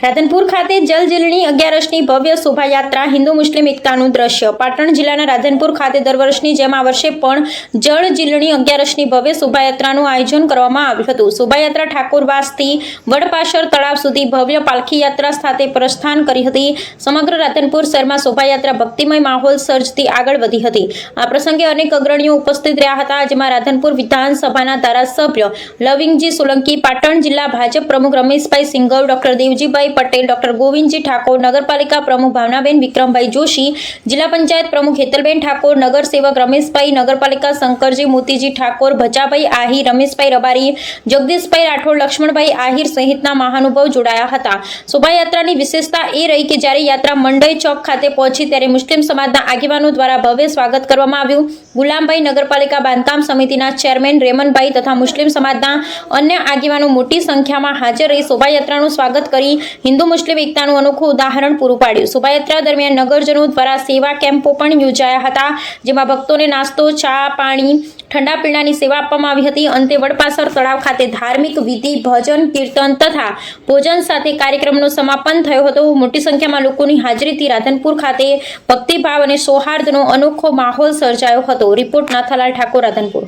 રાધનપુર ખાતે જલજીલણી 11મી ભવ્ય શોભાયાત્રા હિન્દુ મુસ્લિમ એકતાનું દ્રશ્ય. પાટણ જિલ્લાના રાધનપુર ખાતે દર વર્ષની જેમ આ વર્ષે પણ જળજીલણી 11મી ભવ્ય શોભાયાત્રાનું આયોજન કરવામાં આવ્યું હતું. શોભાયાત્રા ઠાકોરવાસથી વડપાસર તળાવ સુધી ભવ્ય પાલખી યાત્રા સાથે પ્રસ્થાન કરી હતી. સમગ્ર રાધનપુર શહેરમાં શોભાયાત્રા ભક્તિમય માહોલ સર્જતી આગળ વધી હતી. આ પ્રસંગે અનેક અગ્રણીઓ ઉપસ્થિત રહ્યા હતા, જેમાં રાધનપુર વિધાનસભાના ધારાસભ્ય લવિંગજી સોલંકી, પાટણ જિલ્લા ભાજપ પ્રમુખ રમેશભાઈ સિંઘવ, ડોક્ટર દેવજીભાઈ પટેલ, ડોક્ટર ગોવિંદજી ઠાકોર, નગરપાલિકા પ્રમુખ ભાવનાબેન વિક્રમભાઈ જોશી, જિલ્લા પંચાયત પ્રમુખ હેતલબેન ઠાકોર, નગરસેવક રમેશભાઈ, નગરપાલિકા શંકરજી મોતીજી ઠાકોર, ભચાભાઈ આહિર, રમેશભાઈ રબારી, જગદીશભાઈ રાઠોડ, લક્ષ્મણભાઈ આહિર સહિતના મહાનુભાવ જોડાયા હતા. શોભાયાત્રાની વિશેષતા એ રહી કે જ્યારે યાત્રા મંડઈ ચોક ખાતે પહોંચી ત્યારે મુસ્લિમ સમાજના આગેવાનો દ્વારા ભવ્ય સ્વાગત કરવામાં આવ્યું. ગુલામભાઈ, નગરપાલિકા બાંધકામ સમિતિના ચેરમેન રેમનભાઈ તથા મુસ્લિમ સમાજના અન્ય આગેવાનો મોટી સંખ્યામાં હાજર રહી શોભાયાત્રાનું સ્વાગત કરી હિન્દુ મુસ્લિમ એકતાનું અનોખું ઉદાહરણ પૂરું પાડ્યું. શોભાયાત્રા દરમિયાન નગરજનો દ્વારા સેવા કેમ્પો પણ યોજાયા હતા, જેમાં ભક્તોને નાસ્તો, ચા, પાણી, ઠંડા પીણાની સેવા આપવામાં આવી હતી. અંતે વડપાસર તળાવ ખાતે ધાર્મિક વિધિ, ભજન, કીર્તન તથા ભોજન સાથે કાર્યક્રમનું સમાપન થયો હતો. મોટી સંખ્યામાં લોકોની હાજરીથી રાધનપુર ખાતે ભક્તિભાવ અને સૌહાર્દનો અનોખો માહોલ સર્જાયો હતો. રિપોર્ટ નાથાલાલ ઠાકોર, રાધનપુર.